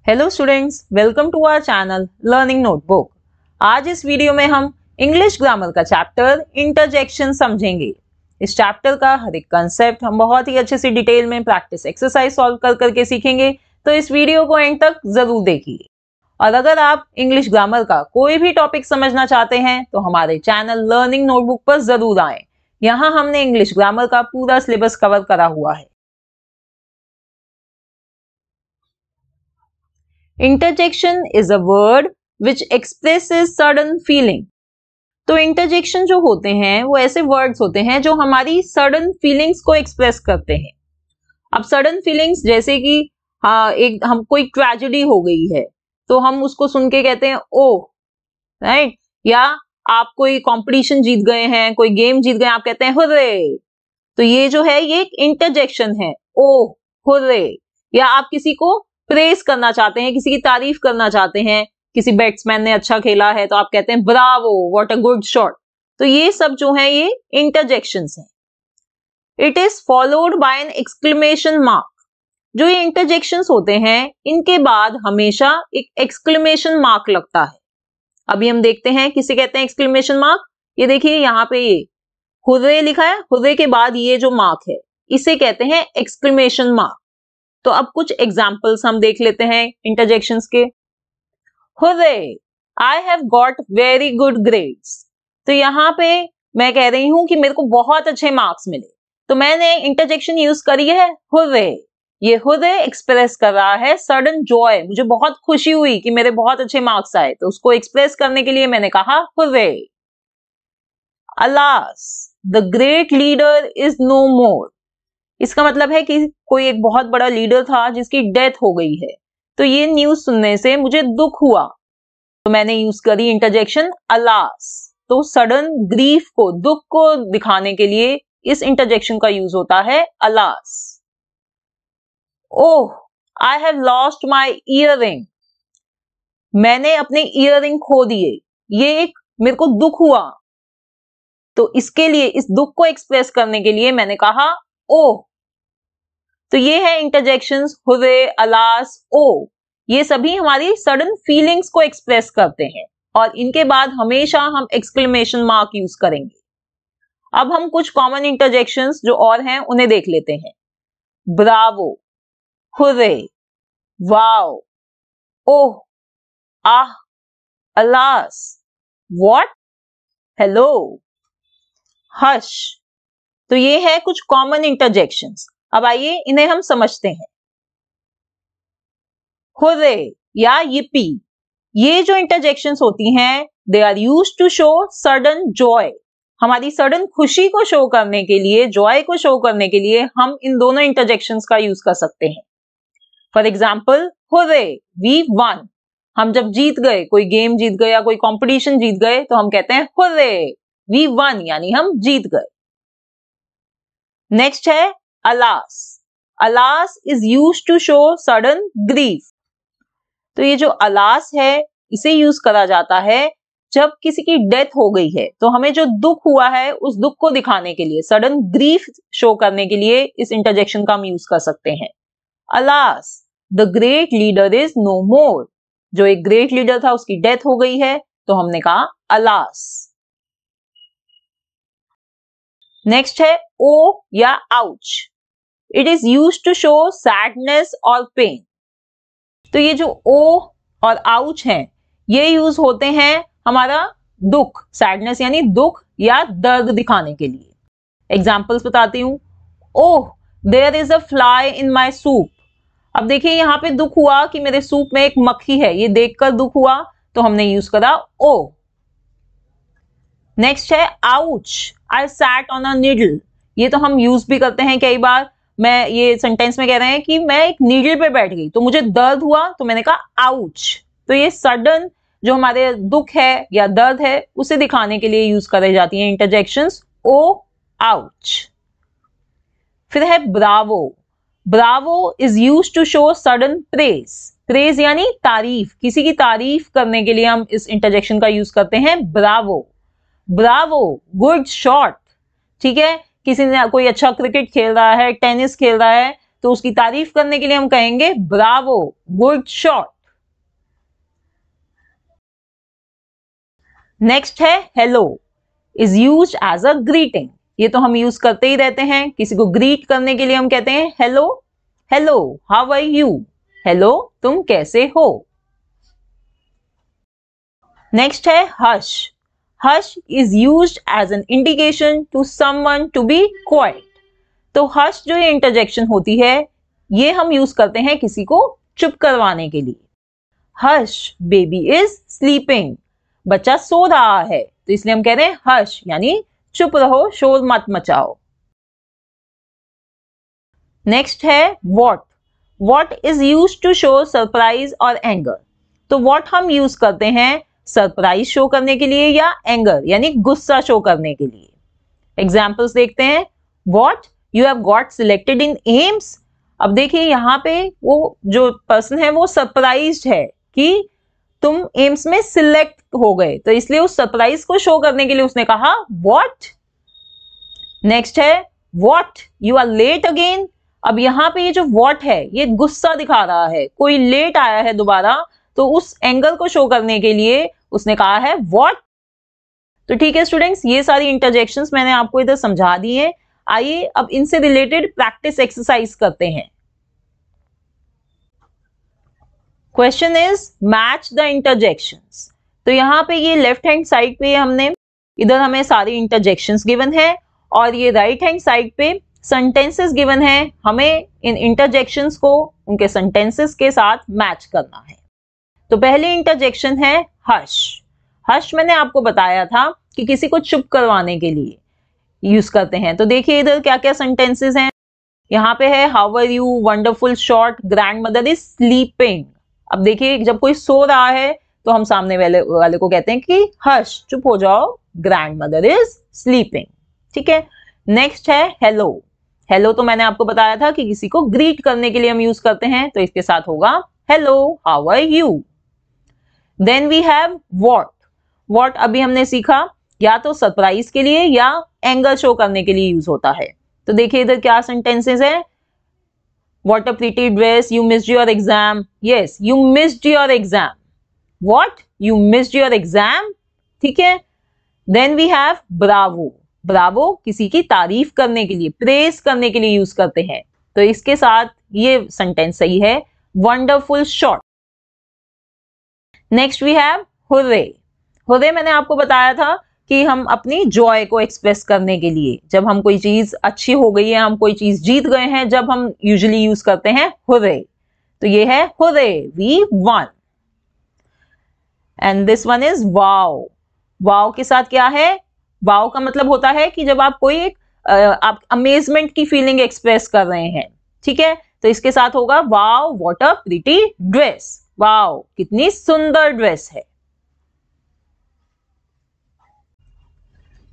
Hello students, welcome to our channel learning notebook. आज इस video में हम इंग्लिश ग्रामर का चैप्टर इंटरजेक्शन समझेंगे। इस चैप्टर का हर एक कंसेप्ट हम बहुत ही अच्छे से डिटेल में प्रैक्टिस एक्सरसाइज सॉल्व कर करके सीखेंगे, तो इस वीडियो को एंड तक जरूर देखिए। और अगर आप इंग्लिश ग्रामर का कोई भी टॉपिक समझना चाहते हैं तो हमारे चैनल लर्निंग नोटबुक पर जरूर आए। यहाँ हमने इंग्लिश ग्रामर का पूरा सिलेबस कवर करा हुआ है। Interjection is a word which expresses sudden feeling. तो इंटरजेक्शन जो होते हैं वो ऐसे वर्ड्स होते हैं जो हमारी सडन फीलिंग्स को एक्सप्रेस करते हैं। अब सडन फीलिंग्स जैसे कि एक हम कोई ट्रेजेडी हो गई है तो हम उसको सुन के कहते हैं ओह, राइट। या आप कोई कंपटीशन जीत गए हैं, कोई गेम जीत गए, आप कहते हैं हुर्रे। तो ये जो है ये एक इंटरजेक्शन है, ओह हुर्रे। या आप किसी को प्रेज करना चाहते हैं, किसी की तारीफ करना चाहते हैं, किसी बैट्समैन ने अच्छा खेला है तो आप कहते हैं Bravo, what a good shot. तो ये सब जो है ये इंटरजेक्शंस हैं। It is followed by an exclamation mark. जो ये इंटरजेक्शंस होते हैं इनके बाद हमेशा एक एक्सक्लेमेशन मार्क लगता है। अभी हम देखते हैं किसे कहते हैं एक्सक्लेमेशन मार्क। ये देखिए यहाँ पे ये हुर्रे लिखा है, हुर्रे के बाद ये जो मार्क है इसे कहते हैं एक्सक्लेमेशन मार्क। तो अब कुछ एग्जाम्पल्स हम देख लेते हैं इंटरजेक्शंस के। Hurray, I have got very good grades. तो यहाँ पे मैं कह रही हूं कि मेरे को बहुत अच्छे मार्क्स मिले, तो मैंने इंटरजेक्शन यूज करी है हुर्रे। ये हुर्रे एक्सप्रेस कर रहा है सडन जॉय, मुझे बहुत खुशी हुई कि मेरे बहुत अच्छे मार्क्स आए, तो उसको एक्सप्रेस करने के लिए मैंने कहा hurray. Alas, the great leader is no more. इसका मतलब है कि कोई एक बहुत बड़ा लीडर था जिसकी डेथ हो गई है, तो ये न्यूज सुनने से मुझे दुख हुआ, तो मैंने यूज करी इंटरजेक्शन अलास। तो सडन ग्रीफ को, दुख को दिखाने के लिए इस इंटरजेक्शन का यूज होता है alas. Oh, I have lost my earliness. मैंने अपने ईयररिंग खो दिए, ये एक मेरे को दुख हुआ, तो इसके लिए इस दुख को एक्सप्रेस करने के लिए मैंने कहा ओह। तो ये है इंटरजेक्शंस हुर्रे, अलास, ओ। ये सभी हमारी सडन फीलिंग्स को एक्सप्रेस करते हैं और इनके बाद हमेशा हम एक्सक्लेमेशन मार्क यूज करेंगे। अब हम कुछ कॉमन इंटरजेक्शंस जो और हैं उन्हें देख लेते हैं। Bravo, hurray, wow, oh, ah, alas, what, hello, hush. तो ये है कुछ कॉमन इंटरजेक्शंस। अब आइए इन्हें हम समझते हैं। हुर्रे या yippee, ये जो इंटरजेक्शंस होती हैं they are used to show sudden joy. हमारी सडन खुशी को शो करने के लिए, जॉय को शो करने के लिए हम इन दोनों इंटरजेक्शंस का यूज कर सकते हैं। For example, hurray, we won. हम जब जीत गए, कोई गेम जीत गए या कोई कंपटीशन जीत गए, तो हम कहते हैं हुर्रे, वी वन, यानी हम जीत गए। नेक्स्ट है alas. Alas is used to show sudden grief. तो ये जो अलास है इसे यूज करा जाता है जब किसी की डेथ हो गई है, तो हमें जो दुख हुआ है उस दुख को दिखाने के लिए, सडन ग्रीफ शो करने के लिए इस इंटरजेक्शन का हम यूज कर सकते हैं। Alas, the great leader is no more. जो एक ग्रेट लीडर था उसकी डेथ हो गई है, तो हमने कहा अलास। नेक्स्ट है ओ या ouch. It is used to show sadness और पेन। तो ये जो ओ और आउच हैं ये यूज होते हैं हमारा दुख, सैडनेस यानी दुख या दर्द दिखाने के लिए। एग्जाम्पल्स बताती हूँ। Oh, there is a fly in my soup. अब देखिए यहाँ पे दुख हुआ कि मेरे सूप में एक मक्खी है, ये देखकर दुख हुआ, तो हमने यूज करा ओ। नेक्स्ट है ouch, I sat on a needle. ये तो हम यूज भी करते हैं कई बार। मैं ये सेंटेंस में कह रहे हैं कि मैं एक नीडल पे बैठ गई तो मुझे दर्द हुआ, तो मैंने कहा आउच। तो ये सडन जो हमारे दुख है या दर्द है उसे दिखाने के लिए यूज करी जाती हैं इंटरजेक्शंस ओ, आउच। फिर है bravo. Bravo is used to show sudden praise. Praise यानी तारीफ, किसी की तारीफ करने के लिए हम इस इंटरजेक्शन का यूज करते हैं ब्रावो। Bravo, good shot. ठीक है, किसी ने कोई अच्छा क्रिकेट खेल रहा है, टेनिस खेल रहा है, तो उसकी तारीफ करने के लिए हम कहेंगे ब्रावो, गुड शॉट। नेक्स्ट है hello, is used as a greeting. ये तो हम यूज करते ही रहते हैं, किसी को ग्रीट करने के लिए हम कहते हैं hello. Hello, how are you? Hello, तुम कैसे हो? नेक्स्ट है hush. Hush is used as an indication to someone to be quiet. तो हश जो ये इंटरजेक्शन होती है, ये हम यूज करते हैं किसी को चुप करवाने के लिए। Hush, baby is sleeping. बच्चा सो रहा है, तो इसलिए हम कह रहे हैं हश, यानी चुप रहो, शोर मत मचाओ। नेक्स्ट है what. What is use to show surprise और एंगर। तो वॉट हम यूज करते हैं सरप्राइज शो करने के लिए या एंगर यानी गुस्सा शो करने के लिए। एग्जाम्पल्स देखते हैं। What, you have got selected in AIIMS. अब देखिए यहाँ पे वो जो पर्सन है वो सरप्राइज्ड है कि तुम एम्स में सिलेक्ट हो गए, तो इसलिए उस सरप्राइज को शो करने के लिए उसने कहा व्हाट। नेक्स्ट है what, you are late again. अब यहाँ पे ये जो व्हाट है ये गुस्सा दिखा रहा है, कोई लेट आया है दोबारा, तो उस एंगल को शो करने के लिए उसने कहा है व्हाट। तो ठीक है स्टूडेंट्स, ये सारी इंटरजेक्शंस मैंने आपको इधर समझा दी हैं। आइए अब इनसे रिलेटेड प्रैक्टिस एक्सरसाइज करते हैं। Question is match the interjections. तो यहाँ पे ये लेफ्ट हैंड साइड पे हमने इधर हमें सारी इंटरजेक्शंस गिवन है और ये राइट हैंड साइड पे सेंटेंसेस गिवन है। हमें इन इंटरजेक्शंस को उनके सेंटेंसेस के साथ मैच करना है। तो पहली इंटरजेक्शन है हश। हश मैंने आपको बताया था कि किसी को चुप करवाने के लिए यूज करते हैं। तो देखिए इधर क्या क्या सेंटेंसेस हैं। यहाँ पे है how are you, wonderful, short, grandmother is sleeping. अब देखिए जब कोई सो रहा है तो हम सामने वाले को कहते हैं कि हश, चुप हो जाओ, ग्रैंडमदर इज स्लीपिंग। ठीक है। नेक्स्ट है हेलो। हेलो तो मैंने आपको बताया था कि किसी को ग्रीट करने के लिए हम यूज करते हैं, तो इसके साथ होगा hello, how are you. Then we have what. What अभी हमने सीखा या तो सरप्राइज के लिए या एंगर शो करने के लिए यूज होता है। तो देखिए इधर क्या सेंटेंसेस है। What a pretty dress, you missed your exam. Yes, you missed your exam. What? You missed your exam? ठीक है। Then we have bravo. Bravo किसी की तारीफ करने के लिए, प्रेस करने के लिए यूज करते हैं, तो इसके साथ ये सेंटेंस सही है, wonderful shot. Next we have hooray. hooray मैंने आपको बताया था कि हम अपनी जॉय को एक्सप्रेस करने के लिए, जब हम कोई चीज अच्छी हो गई है, हम कोई चीज जीत गए हैं, जब हम यूजुअली यूज करते हैं हुर्रे। तो ये है hurray, we won. And this one is wow. Wow के साथ क्या है, वाओ का मतलब होता है कि जब आप कोई आप अमेजमेंट की फीलिंग एक्सप्रेस कर रहे हैं। ठीक है, तो इसके साथ होगा wow what a pretty dress. Wow कितनी सुंदर ड्रेस है।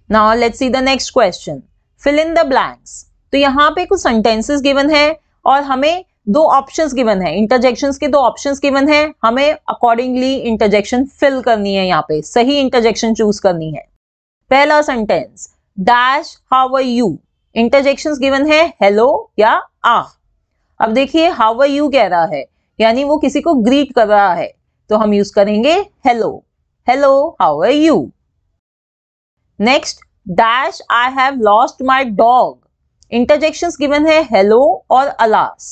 Now let's see the next question. Fill in the blanks. तो यहाँ पे कुछ sentences given है और हमें दो options given है, interjections के दो options given है, हमें accordingly interjection fill करनी है, यहाँ पे सही interjection choose करनी है। पहला sentence, dash how are you. Interjections given है hello या ah. अब देखिए how are you कह रहा है, यानी वो किसी को greet कर रहा है, तो हम यूज करेंगे hello. Hello, how are you? Next, dash I have lost my dog. Interjections given है हेलो और अलास।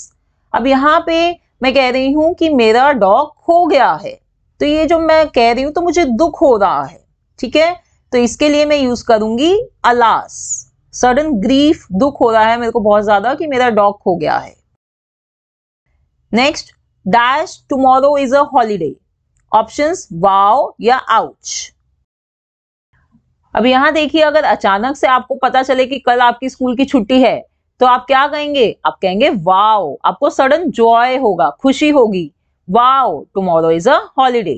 अब यहाँ पे मैं कह रही हूं कि मेरा डॉग खो गया है, तो ये जो मैं कह रही हूं तो मुझे दुख हो रहा है। ठीक है, तो इसके लिए मैं यूज करूंगी अलास। सडन ग्रीफ, दुख हो रहा है मेरे को बहुत ज्यादा कि मेरा डॉग खो गया है। Next, dash tomorrow is a holiday. Options wow या आउच। अब यहां देखिए, अगर अचानक से आपको पता चले कि कल आपकी स्कूल की छुट्टी है, तो आप क्या कहेंगे, आप कहेंगे वाओ। आपको सडन जॉय होगा, खुशी होगी। Wow tomorrow is a holiday.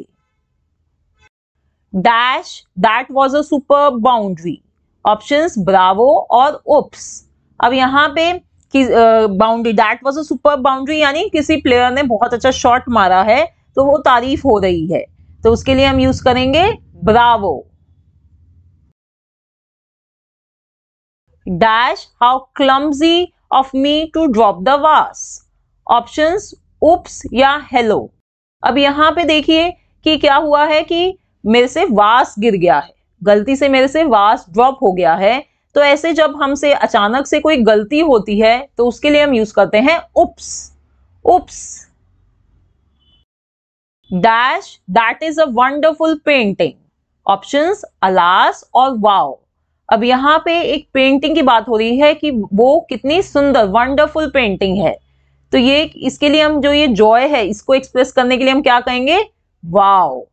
Dash that was a superb boundary. Options Bravo और उप्स। अब यहाँ पे boundary, that was a superb boundary यानी किसी प्लेयर ने बहुत अच्छा शॉट मारा है, तो वो तारीफ हो रही है, तो उसके लिए हम यूज करेंगे Bravo. Dash how clumsy of me to drop the vase. Options oops या hello. अब यहाँ पे देखिए कि क्या हुआ है कि मेरे से वास गिर गया है, गलती से मेरे से वास ड्रॉप हो गया है। तो ऐसे जब हमसे अचानक से कोई गलती होती है तो उसके लिए हम यूज करते हैं oops. Oops. Dash that is a wonderful painting. Options alas और वाओ। अब यहाँ पे एक पेंटिंग की बात हो रही है कि वो कितनी सुंदर वंडरफुल पेंटिंग है। तो ये इसके लिए हम जो ये जॉय है इसको एक्सप्रेस करने के लिए हम क्या कहेंगे? Wow.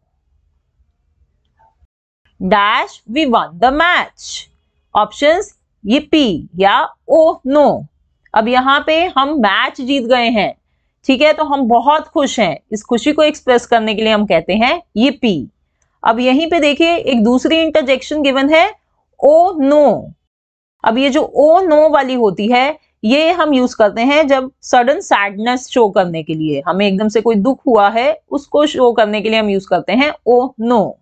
Dash we won the match. Options yippee या ओह नो। अब यहाँ पे हम मैच जीत गए हैं, ठीक है, तो हम बहुत खुश हैं। इस खुशी को एक्सप्रेस करने के लिए हम कहते हैं yippee। अब यहीं पे देखिए एक दूसरी इंटरजेक्शन गिवन है ओ नो। अब ये जो ओ नो वाली होती है ये हम यूज करते हैं जब सडन सैडनेस शो करने के लिए, हमें एकदम से कोई दुख हुआ है उसको शो करने के लिए हम यूज करते हैं ओ नो।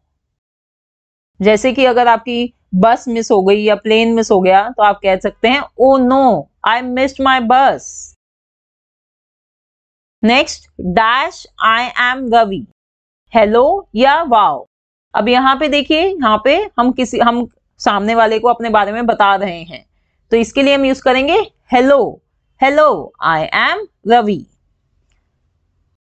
जैसे कि अगर आपकी बस मिस हो गई या प्लेन मिस हो गया तो आप कह सकते हैं oh no I missed my bus. Next dash I am Ravi. Hello या वाओ। अब यहाँ पे देखिए यहाँ पे हम सामने वाले को अपने बारे में बता रहे हैं तो इसके लिए हम यूज करेंगे hello. Hello I am Ravi.